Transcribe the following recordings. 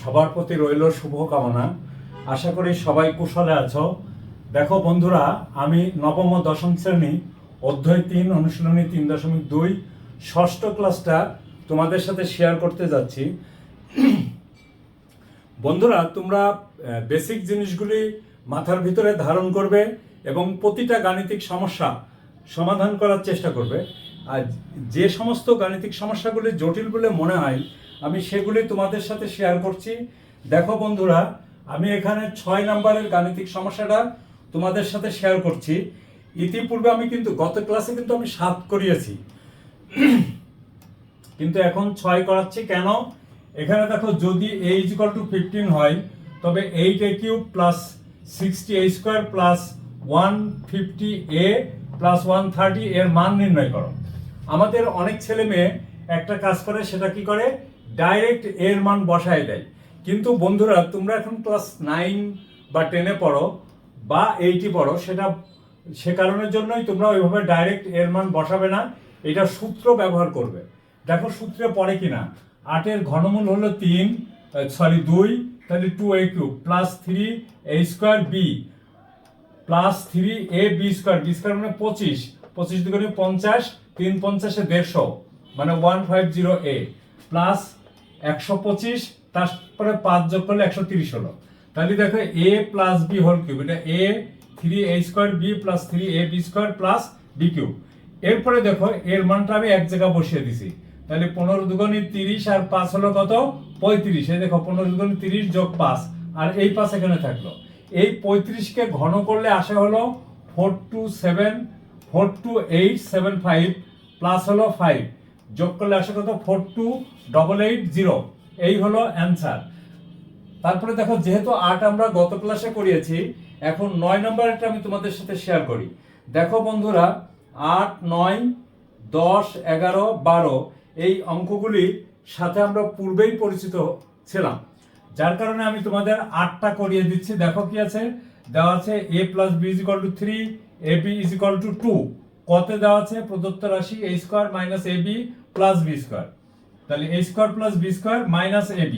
সবার প্রতি রইল শুভকামনা। আশা করি সবাই কুশলে আছো। দেখো বন্ধুরা, আমি নবম ও দশম শ্রেণী অধ্যায় 3 অনুশীলনী 3.2 ষষ্ঠ ক্লাসটা তোমাদের সাথে শেয়ার করতে যাচ্ছি। বন্ধুরা, তোমরা বেসিক জিনিসগুলি মাথার ভিতরে ধারণ করবে এবং প্রতিটা গাণিতিক সমস্যা সমাধান করার চেষ্টা করবে। আর যে সমস্ত গাণিতিক সমস্যাগুলি জটিল বলে মনে হয় আমি সেগুলি তোমাদের সাথে শেয়ার করছি। দেখো বন্ধুরা, আমি এখানে 6 নম্বরের গাণিতিক সমস্যাটা তোমাদের সাথে শেয়ার করছি। ইতিপূর্বে আমি কিন্তু গত ক্লাসে কিন্তু আমি 7 করিয়েছি, কিন্তু এখন 6 করাচ্ছি। কেন? এখানে দেখো, যদি a = 15 হয় তবে 8a³ + 60a² + 150a + 130 এর মান নির্ণয় করো। আমাদের অনেক ছেলে মেয়ে একটা কাজ করে, সেটা কি করে, ডাইরেক্ট এর মান বসায় দেয়। কিন্তু বন্ধুরা, তোমরা এখন ক্লাস 9 বা 10-এ পড়ো বা 8-এ পড়ো, সে কারণের জন্যই তোমরা ওইভাবে ডাইরেক্ট এর মান বসাবে না, এটা সূত্র ব্যবহার করবে। দেখো সূত্রে পড়ে কিনা। 8-এর ঘনমূল হলো 2, তাহলে 2a³ + 3a² b + 3ab² b² মানে 25, 25 দুগুণে 50, 3 50 150 মানে 150a প্লাস 125, তারপরে 5 যোগ করলে 130 হলো। তাহলে দেখো a + b হোল কিউব, এটা a 3a² b + 3ab² + b cube. এরপরে দেখো এর মানটা আমি এক জায়গা বসিয়ে দিছি। তাহলে 15 দুগুণে 30 আর 5 হলো কত, 35। এই দেখো 15 দুগুণে 30 যোগ 5 আর এই 5 এখানে থাকলো। এই 35কে ঘন করলে আসে হলো 42875 প্লাস হলো 5 যোগ করলে আসে কত, 42880। এই হলো অ্যান্সার। তারপরে দেখো, যেহেতু 8 আমরা গত ক্লাসে করিয়েছি, এখন 9 নম্বরটা আমি তোমাদের সাথে শেয়ার করি। দেখো বন্ধুরা, 8, 9, 10, 11, 12 এই অঙ্কগুলির সাথে আমরা পূর্বেই পরিচিত ছিলাম, যার কারণে আমি তোমাদের 8টা করিয়ে দিচ্ছি। দেখো কি আছে, দেওয়া আছে a + b = 3, ab = 2। কতে দেওয়া আছে, প্রদত্ত রাশি a² - ab + b²। তাহলে a² + b² - ab।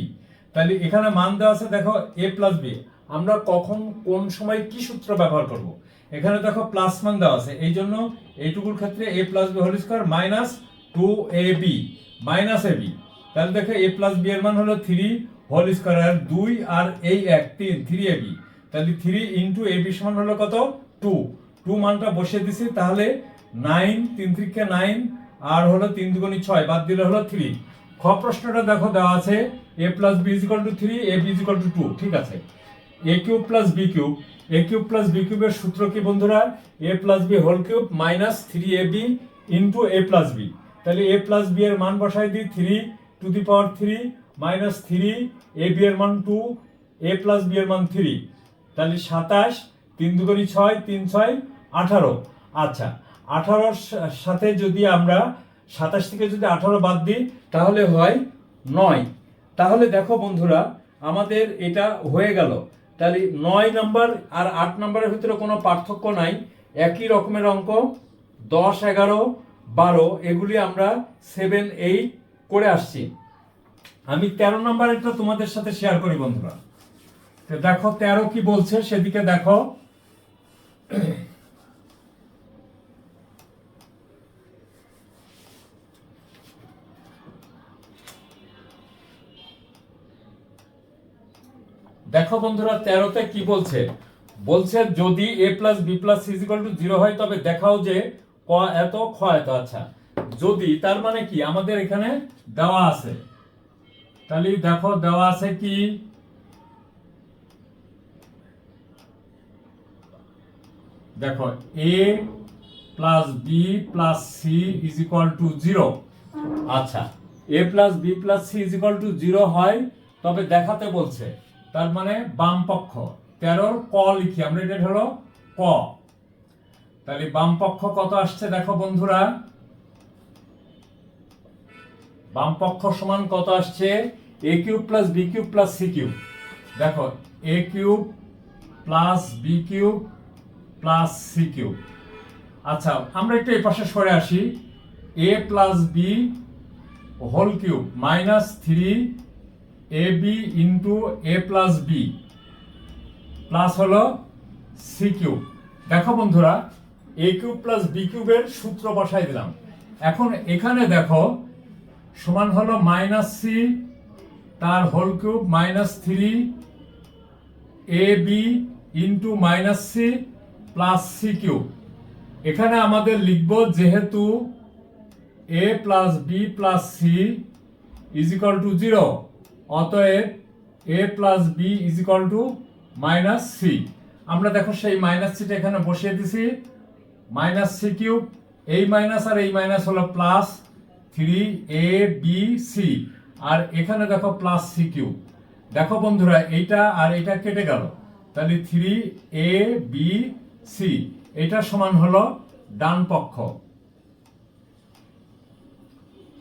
তাহলে এখানে মান দেওয়া আছে, দেখো a + b। আমরা কখন কোন সময় কি সূত্র ব্যবহার করব? এখানে দেখো প্লাস মান দেওয়া আছে, এই জন্য এইটুকুর ক্ষেত্রে a + b² - 2ab - ab। তাহলে দেখো a + b এর মান হলো 3 হোল স্কয়ার, আর 2 আর এই 1 3 3ab। তাহলে 3 * ab সমান হলো কত, 2। 2 মানটা বসিয়ে দিছি। তাহলে 9 3 3 9 আর হলো 3 দুগুণে 6, বাদ দিলে হলো 3। খ প্রশ্নটা দেখো দেওয়া আছে a + b = 3, ab = 2। ঠিক আছে, a³ + b³ a³ + b³ এর সূত্র কি বন্ধুরা, a + b whole cube - 3ab * a + b। তাহলে a + b এর মান বসাই দিই, 3 টু দি পাওয়ার 3 - 3, ab এর মান 2, a + b এর মান 3। তাহলে 27, 3 দুগুণে 6, 3 6 18। আচ্ছা, 18-র সাথে যদি আমরা 27 থেকে যদি 18 বাদ দিই তাহলে হয় 9। তাহলে দেখো বন্ধুরা, আমাদের এটা হয়ে গেল। তাহলে 9 নম্বর আর 8 নম্বরের ভিতরে কোনো পার্থক্য নাই, একই রকমের অঙ্ক। 10, 11, 12 এগুলি আমরা 7, 8 করে আসছি। আমি 13 নম্বরেরটা তোমাদের সাথে শেয়ার করি বন্ধুরা। তো দেখো 13 কি বলছে, সেদিকে দেখো। দেখো বন্ধুরা, 13তে কি বলছে, বলছে যদি a + b + c = 0 হয় তবে দেখাও যে ক এত খ এত। আচ্ছা, যদি তার মানে কি, আমাদের এখানে দেওয়া আছে। তাহলে দেখো দেওয়া আছে কি, দেখো a + b + c = 0। আচ্ছা, a + b + c = 0 হয় তবে দেখাতে বলছে, তার মানে বাম পক্ষ। 13-র ক লিখি আমরা, এটা হলো ক। তাহলে বাম পক্ষ কত আসছে, দেখো বন্ধুরা, বাম পক্ষ সমান কত আসছে, a³ + b³ + c³। দেখো a³ + b³ + c³। আচ্ছা, আমরা একটু এই পাশে সরে আসি। a + b whole cube - 3 A B into A plus B plus হলো সি কিউব। দেখো বন্ধুরা, এ কিউব প্লাস বি কিউবের সূত্র বসাই দিলাম। এখন এখানে দেখো সমান হলো মাইনাস সি তার whole cube minus 3 A B into minus C plus C cube. এখানে আমাদের লিখব যেহেতু A plus B plus C is equal to 0, অতএব A plus B is equal to minus C. আমরা দেখো সেই মাইনাস সিটা এখানে বসিয়ে দিছি, মাইনাস সি কিউব, এই মাইনাস আর এই মাইনাস হলো প্লাস 3 এ বি সি, আর এখানে দেখো প্লাস সি কিউব। দেখো বন্ধুরা, এইটা আর এটা কেটে গেল, তাহলে 3 এ বি সি, এটা সমান হলো ডান পক্ষ।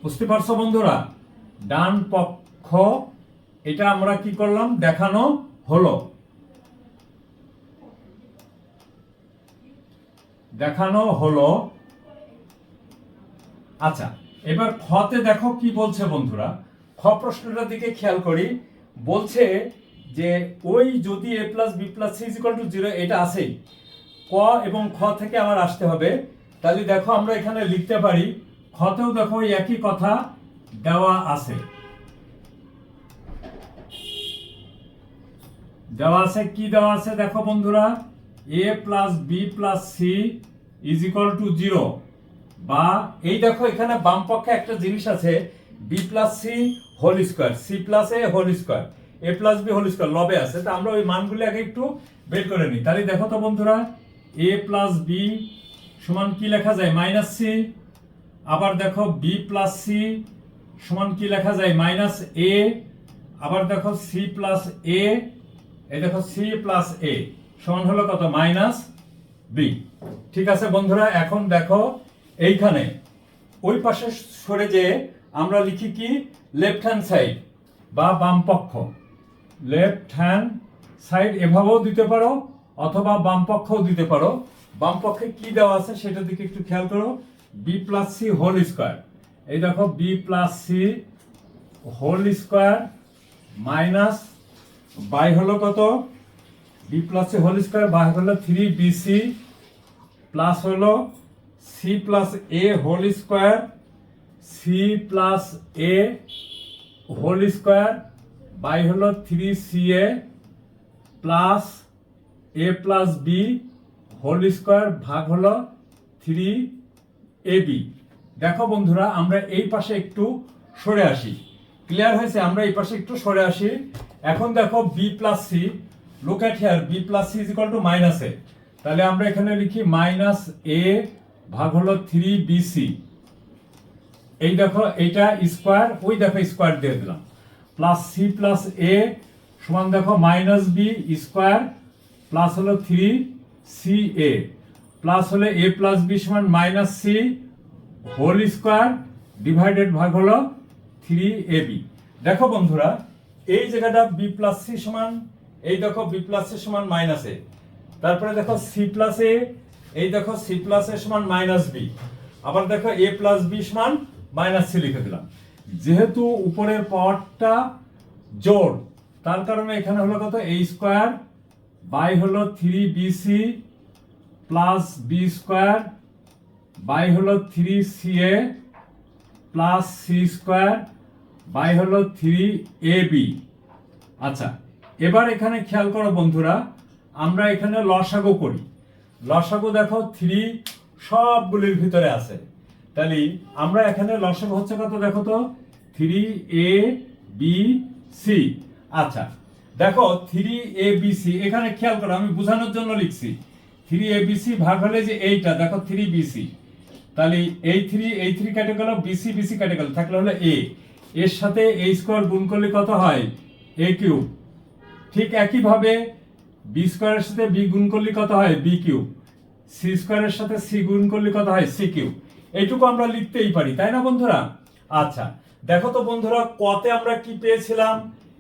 বুঝতে পারছো বন্ধুরা? ডান পক্ষ এটা আমরা কি করলাম, দেখানো হলো, দেখানো হলো। আচ্ছা, এবার খতে দেখো কি বলছে বন্ধুরা। খ প্রশ্নটার দিকে খেয়াল করি। বলছে যে ওই যদি A plus B plus C is equal to 0 এটা আছেই, ক এবং খ থেকে আবার আসতে হবে। তাহলে দেখো আমরা এখানে লিখতে পারি, খতেও দেখো একই কথা দেওয়া আছে, দেওয়া আছে। কি দেওয়া আছে দেখো বন্ধুরা, A plus B plus C is equal to 0, বা এই দেখো এখানে বাম পক্ষে একটা জিনিস আছে, B plus C whole square, C plus A whole square, A plus B whole square লবে আছে। তা আমরা ওই মানগুলি আগে একটু বের করে নিই। তাহলে দেখো তো বন্ধুরা, এ প্লাস বি সমান কি লেখা যায়, মাইনাস সি। আবার দেখো বি প্লাস সি সমান কি লেখা যায়, মাইনাস এ। আবার দেখো সি প্লাস এ, এই দেখো সি প্লাস এ সমান হলো কত, মাইনাস বি। ঠিক আছে বন্ধুরা, এখন দেখো এইখানে ওই পাশে সরে যে আমরা লিখি কি, লেফট হ্যান্ড সাইড বা বাম পক্ষ। লেফট হ্যান্ড সাইড এভাবেও দিতে পারো অথবা বাম পক্ষও দিতে পারো। বাম পক্ষে কি দেওয়া আছে সেটার দিকে একটু খেয়াল করো, B plus C whole square. এই দেখো B plus C whole square minus by হলো কত, B plus C whole square by হলো 3bc প্লাস হলো C plus A whole square, C plus A whole square by হলো 3ca plus A plus B whole square ভাগ হলো 3ab। দেখো বন্ধুরা, আমরা এই পাশে একটু সরে আসি। ক্লিয়ার হয়েছে? আমরা এই পাশে একটু সরে আসি। এখন দেখো B plus C, look at here, B plus C is equal to minus A. তাহলে আমরা এখানে লিখি মাইনাস এ ভাগ হলো 3bc। এই দেখো এইটা স্কোয়ার, ওই দেখো স্কোয়ার দিয়ে দিলাম, প্লাস সি প্লাস এ সমান দেখো মাইনাস বি স্কোয়ার প্লাস হলো 3ca প্লাস হলো এ প্লাস বি সমান minus C whole square divided ভাগ হলো 3ab। দেখো বন্ধুরা, এই জায়গাটা বি প্লাস সি সমান, এই দেখো বি প্লাস সি সমান মাইনাস এ, তারপরে দেখো সি প্লাস এ, এই দেখো সি প্লাস এ সমান মাইনাস বি, আবার দেখো এ প্লাস বি সমান মাইনাস সি লিখে দিলাম। যেহেতু উপরের পাওয়ারটা জোড়, তার কারণে এখানে হলো কত, এ স্কোয়ার বাই হলো 3bc plus B square by হলো 3ca plus C square by হলো 3ab। আচ্ছা, এবার এখানে খেয়াল করো বন্ধুরা, আমরা এখানে লসাগু করি। লসাগু দেখো 3 সবগুলির ভিতরে আছে, তাহলে আমরা এখানে লসাগু হচ্ছে কত দেখো তো, 3abc। আচ্ছা দেখো 3abc, এখানে খেয়াল করো, আমি বোঝানোর জন্য লিখছি 3abc ভাগ হলে যে এইটা দেখো 3bc, তাহলে এই 3 কেটে গেল, bc কেটে গেল, থাকলে হলো a, এর সাথে a স্কয়ার গুণ করলে কত হয়, a কিউব। ঠিক একই ভাবে বি স্কয়ারের সাথে বি গুণ করলে কত হয়, বি কিউব। সি স্কয়ারের সাথে সি গুণ করলে কত হয়, সি কিউব। এইটুকু আমরা লিখতেই পারি, তাই না বন্ধুরা? আচ্ছা দেখো তো বন্ধুরা, কতে আমরা কি পেয়েছিলাম,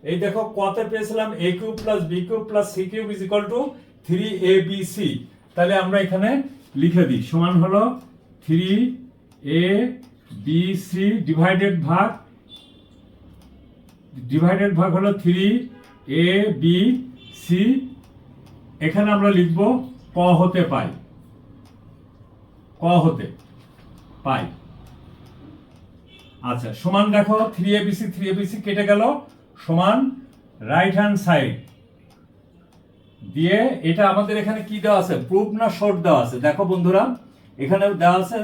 এই দেখো কতে পেয়েছিলাম a cube plus B cube plus C cube is equal to 3abc। তাহলে আমরা এখানে লিখে দিই, সমান হলো 3abc ডিভাইডেড ভাগ ডিভাইডেড ভাগ হলো 3 এ বি সি, এখানে আমরা লিখব ক হতে পাই, ক হতে পাই। আচ্ছা সমান দেখো 3abc কেটে গেল, সমান রাইট হ্যান্ড সাইড দিয়ে এটা আমাদের এখানে কি দেওয়া আছে, প্রুফ না শর্ট দেওয়া আছে। দেখো বন্ধুরা এখানে দেওয়া আছে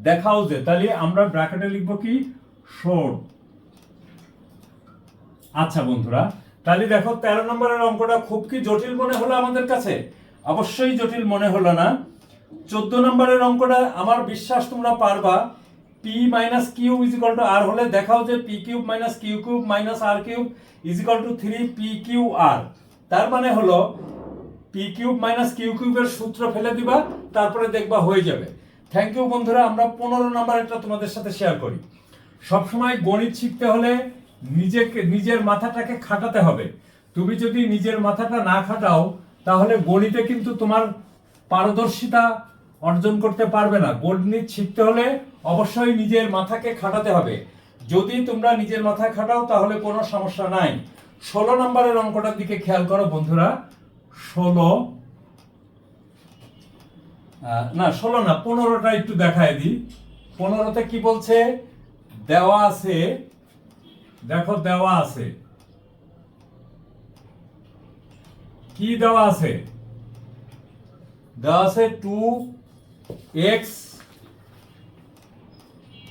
দেখাও যে, তাহলে আমরা ব্র্যাকেটে লিখব কি শর্ট। আচ্ছা বন্ধুরা তাহলে দেখো 13 নম্বরের অঙ্কটা খুব কি জটিল মনে হলো আমাদের কাছে? অবশ্যই জটিল মনে হলো না। 14 নম্বরের অঙ্কটা আমার বিশ্বাস তোমরা পারবা। p minus Q is equal to R হলে দেখাও যে p cube minus Q cube minus R cube is equal to 3 p Q R. তার মানে হলো p কিউব মাইনাস কিউ কিউবের সূত্র ফেলে দিবা, তারপরে দেখবা হয়ে যাবে। থ্যাংক ইউ বন্ধুরা। আমরা 15 নম্বরেরটা তোমাদের সাথে শেয়ার করি। সবসময় গণিত শিখতে হলে নিজের মাথাটাকে খাটাতে হবে। তুমি যদি নিজের মাথাটা না খাটাও তাহলে গণিতে কিন্তু তোমার পারদর্শিতা অর্জন করতে পারবে না। গণিত শিখতে হলে অবশ্যই নিজের মাথাকে খাটাতে হবে। যদি তোমরা নিজের মাথায় খাটাও তাহলে কোনো সমস্যা নাই। 16 নম্বরের অঙ্কটার দিকে খেয়াল করো বন্ধুরা। 16 না 15টা একটু দেখায় দিই। 15তে কি বলছে, দেওয়া আছে, দেখো দেওয়া আছে, কি দেওয়া আছে, দেওয়া আছে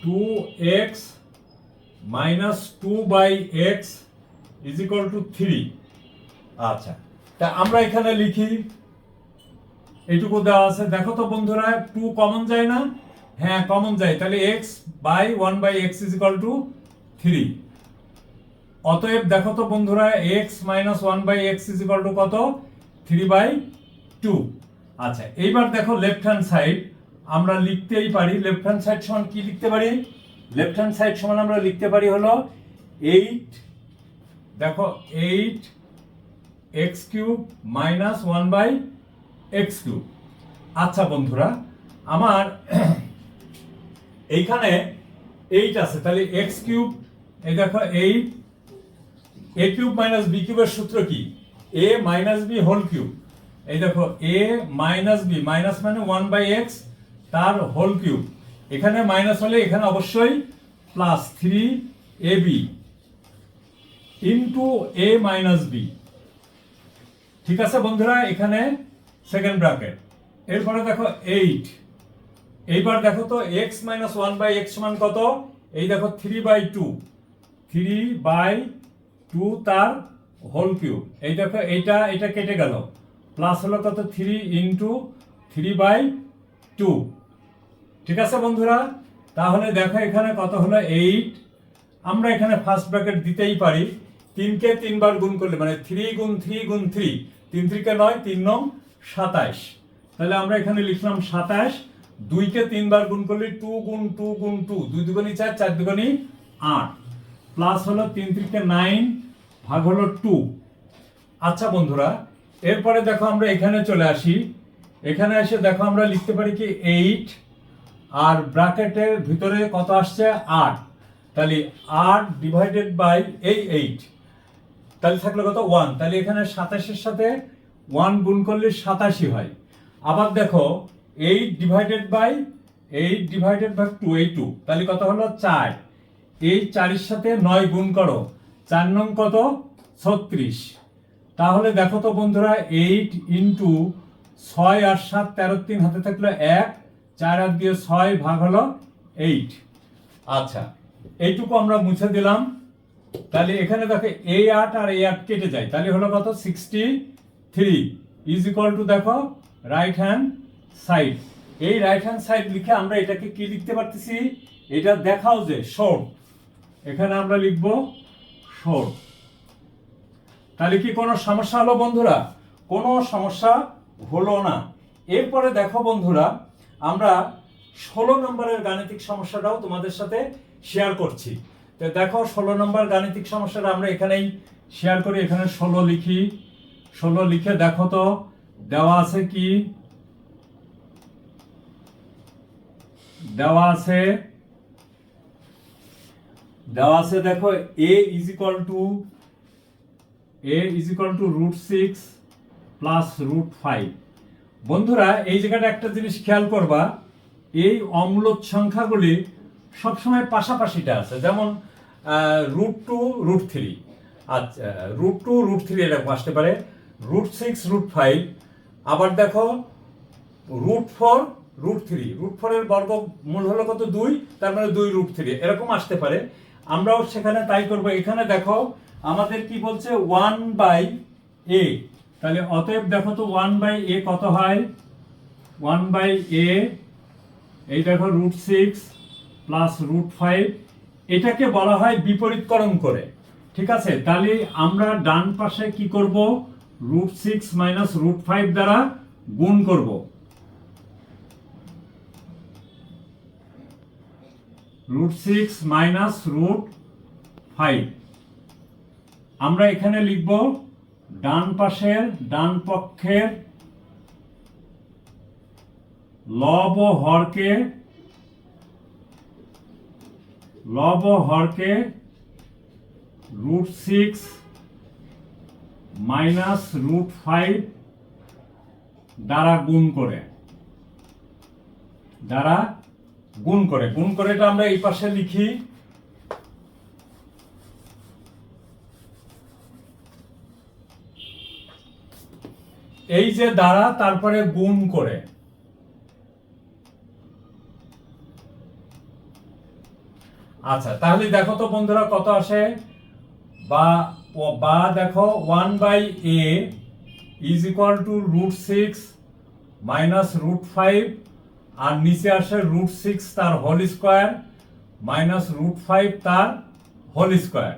2x minus 2/x is equal to 3। আচ্ছা তা আমরা এখানে লিখি, এইটুকু দেওয়া আছে। দেখো তো বন্ধুরা 2 কমন যায় না? হ্যাঁ কমন যায়, তাহলে x by 1/x is equal to 3। অতএব দেখো তো বন্ধুরা x minus 1/x is equal to কত, 3/2। আচ্ছা এইবার দেখো লেফট হ্যান্ড সাইড আমরা লিখতেই পারি। লেফট হ্যান্ড সাইড সমান কি লিখতে পারি, লেফট হ্যান্ড সাইড সমান আমরা লিখতে পারি হলো 8, দেখো 8x cube minus 1/x cube. আচ্ছা বন্ধুরা আমার এইখানে 8 আছে, তাহলে x কিউব, এই দেখো 8 a কিউব মাইনাস b কিউবের সূত্র কি, a minus b whole cube. এই দেখো a মাইনাস b, মাইনাস মানে 1/x তার হোল কিউব, এখানে মাইনাস হলে এখানে অবশ্যই plus 3ab into a minus b। ঠিক আছে বন্ধুরা, এখানে সেকেন্ড ব্র্যাকেট। এরপরে দেখো 8, এইবার দেখো তো x মাইনাস 1/x সমান কত, এই দেখো 3/2 তার হোল কিউব। এই দেখো এটা কেটে গেল, প্লাস হলো কত 3 ইন্টু 3/2। ঠিক আছে বন্ধুরা, তাহলে দেখো এখানে কত হলো 8। আমরা এখানে ফার্স্ট ব্র্যাকেট দিতেই পারি, 3 কে 3 বার গুণ করলে মানে 3 গুণ 3 গুণ 3, 3 3 কে 9, 3 9 27। তাহলে আমরা এখানে লিখলাম 27। 2 কে 3 বার গুণ করলে 2 গুণ 2 গুণ 2, 2 দুগুণী 4, 4 দুগুণী 8, প্লাস হলো 3 3 কে 9 ভাগ হলো 2। আচ্ছা বন্ধুরা এরপরে দেখো আমরা এখানে চলে আসি। এখানে এসে দেখো আমরা লিখতে পারি কি 8 আর ব্র্যাকেটের ভিতরে কত আসছে 8, তাহলে 8 ডিভাইডেড বাই এই 8, তাহলে থাকলো কত 1, তাহলে এখানে 27 এর সাথে 1 গুণ করলে 87 হয়। আবার দেখো 8 ডিভাইডেড বাই 2, এই 2, তাহলে কত হলো 4, এই 4 এর সাথে 9 গুণ করো, 4 নং কত 36। তাহলে দেখো তো বন্ধুরা 8 ইন্টু 6 আর 7 13 3 হাতে থাকলো 1, 4 আর দিয়ে 6 ভাগ হলো 8। আচ্ছা এইটুকু আমরা মুছে দিলাম। তাহলে এখানে দেখো এই 8 আর এই 8 কেটে যায়, তাহলে হলো কত 63 ইজ ইকুয়াল টু দেখো রাইট হ্যান্ড সাইড। এই রাইট হ্যান্ড সাইড লিখে আমরা এটাকে কি লিখতে পারতেছি, এটা দেখাও যে শর্ট, এখানে আমরা লিখব শর্ট। তাহলে কি কোনো সমস্যা হলো বন্ধুরা? কোনো সমস্যা হলো না। এরপরে দেখো বন্ধুরা আমরা 16 নম্বরের গাণিতিক সমস্যাটাও তোমাদের সাথে শেয়ার করছি। তো দেখো 16 নম্বর গাণিতিক সমস্যাটা আমরা এখানেই শেয়ার করি। এখানে 16 লিখি, 16 লিখে দেখো তো দেওয়া আছে কি, দেওয়া আছে দেওয়া আছে দেখো a is equal to √6 plus √5। বন্ধুরা এই জায়গাটা একটা জিনিস খেয়াল করবা, এই অম্লত সংখ্যাগুলি সবসময় পাশাপাশিটা আছে, যেমন √2 √3, আচ্ছা √2 √3 এরকম আসতে পারে, √6 √5, আবার দেখো √4 √3, √4 এর বর্গমূল হলো কত 2, তার মানে 2 √3 এরকম আসতে পারে। আমরাও সেখানে তাই করব। এখানে দেখো আমাদের কি বলছে 1/a, তাহলে অতএব দেখো তো 1/a কত হয়, 1/a এই দেখো √6 প্লাস √5, এটাকে বলা হয় বিপরীতকরণ করে। ঠিক আছে, তাহলে আমরা ডান পাশে কি করব, √6 মাইনাস √5 দ্বারা গুণ করব। √6 মাইনাস √5 আমরা এখানে লিখব ডান পক্ষের লব ও হরকে √6 মাইনাস √5 দ্বারা গুণ করে এটা আমরা এই পাশে লিখি। এই যে দ্বারা তারপরে গুণ করে, আচ্ছা তাহলে দেখো তো বন্ধুরা কত আসে, বা দেখো 1/a is equal to √6 minus √5, আর নিচে আসে √6 তার হোল স্কয়ার মাইনাস √5 তার whole square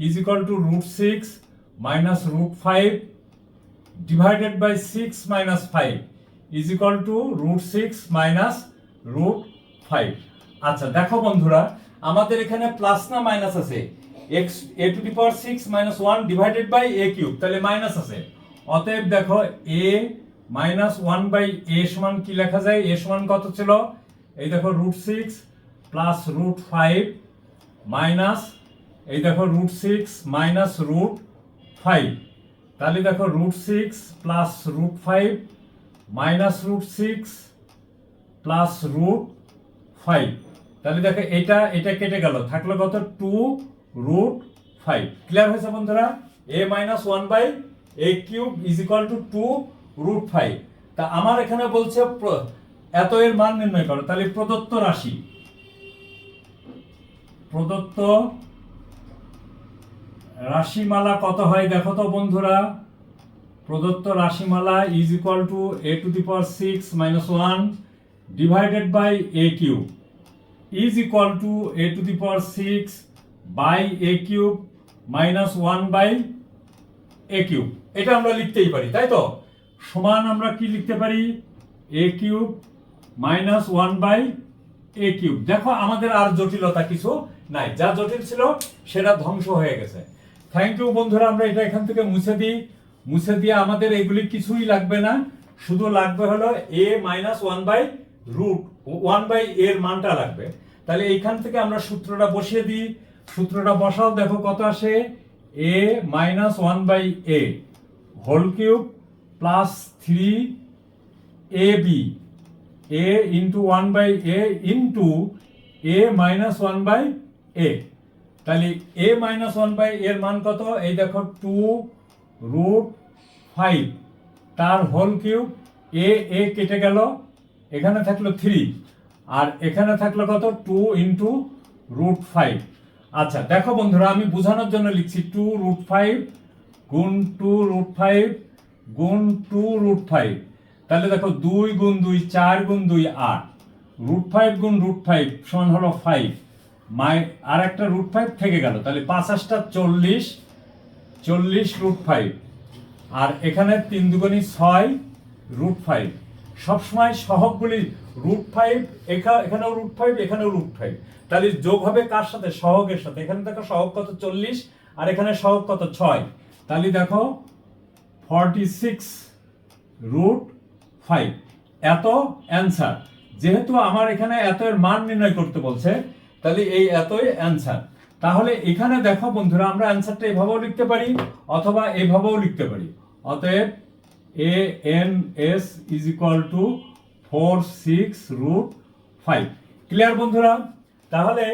is equal to √6 minus √5 divided by 6 minus 5 is equal to √6 minus √5। আচ্ছা দেখো বন্ধুরা আমাদের এখানে প্লাস না মাইনাস আছে, a⁶ minus 1 divided by a cube, তাহলে মাইনাস আছে। অতএব দেখো a মাইনাস 1/a সমান কি লেখা যায়, a সমান কত ছিল, এই দেখো √6 প্লাস √5 মাইনাস এই দেখো √6 মাইনাস √5, তাহলে দেখো √6 প্লাস √5 মাইনাস √6 প্লাস √5, তাহলে দেখো এটা কেটে গেল, থাকলো কত 2√5। ক্লিয়ার হয়েছে বন্ধুরা, a minus 1/a cube is equal two 2√5। তা আমার এখানে বলছে এত এর মান নির্ণয় করো, তাহলে প্রদত্ত রাশিমালা কত হয় দেখো তো বন্ধুরা, প্রদত্ত রাশিমালা is equal to a⁶ minus 1 divided by a cube is equal to a⁶ by a cube minus 1/a cube. এটা আমরা লিখতেই পারি, তাই তো, সমান আমরা কি লিখতে পারি, a cube minus 1/a cube. দেখো আমাদের আর জটিলতা কিছু নাই, যা জটিল ছিল সেটা ধ্বংস হয়ে গেছে। থ্যাংক ইউ বন্ধুরা, আমরা এটা এখান থেকে মুছে দিয়ে আমাদের এগুলি কিছুই লাগবে না, শুধু লাগবে হলো a মাইনাস 1/√1/a এর মানটা লাগবে। তাহলে এইখান থেকে আমরা সূত্রটা বসিয়ে দিই, সূত্রটা বসাও, দেখো কত আসে, a minus 1/a whole cube plus 3ab a into 1/a into a minus 1/a। তাহলে a মাইনাস 1/a এর মান কত, এই দেখো 2√5 তার হোল কিউব, a কেটে গেল, এখানে থাকলো 3 আর এখানে থাকলো কত 2 ইন্টু √5। আচ্ছা দেখো বন্ধুরা আমি বোঝানোর জন্য লিখছি 2√5 গুণ 2√5 গুণ 2√5, তাহলে দেখো 2 গুণ 2 4 গুণ 2 8, √5 গুণ √5 সমান হলো 5, আর একটা √5 থেকে গেল, তাহলে 5 × 8 40 √5, আর এখানে 3 দুগুণী 6 √5। সবসময় সহগগুলি √5, এখানেও √5 এখানেও √5, তাহলে যোগ হবে কার সাথে, সহগের সাথে। এখানে দেখো সহগ কত 40 আর এখানে সহগ কত 6, তাহলে দেখো 46√5 এত অ্যান্সার। যেহেতু আমার এখানে এত এর মান নির্ণয় করতে বলছে, তাহলে এই এতই অ্যান্সার। তাহলে এখানে দেখো বন্ধুরা, আমরা অ্যান্সারটা এভাবেও লিখতে পারি অথবা এভাবেও লিখতে পারি। অতএব A N S is equal two 4/6√5। Clear বন্ধুরা? তাহলে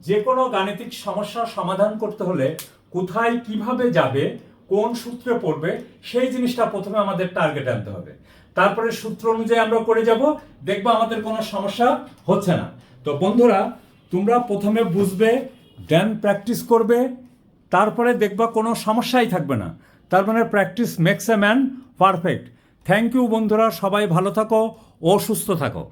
যে কোনো গাণিতিক সমস্যার সমাধান করতে হলে কোথায় কিভাবে যাবে, কোন সূত্রে পড়বে, সেই জিনিসটা প্রথমে আমাদের টার্গেট আনতে হবে। তারপরে সূত্র অনুযায়ী আমরা করে যাব, দেখবো আমাদের কোনো সমস্যা হচ্ছে না। তো বন্ধুরা, তোমরা প্রথমে বুঝবে, দেন প্র্যাকটিস করবে, তারপরে দেখবা কোনো সমস্যাই থাকবে না। তার মানে practice makes a man perfect. Thank you বন্ধুরা, সবাই ভালো থাকো ও সুস্থ থাকো।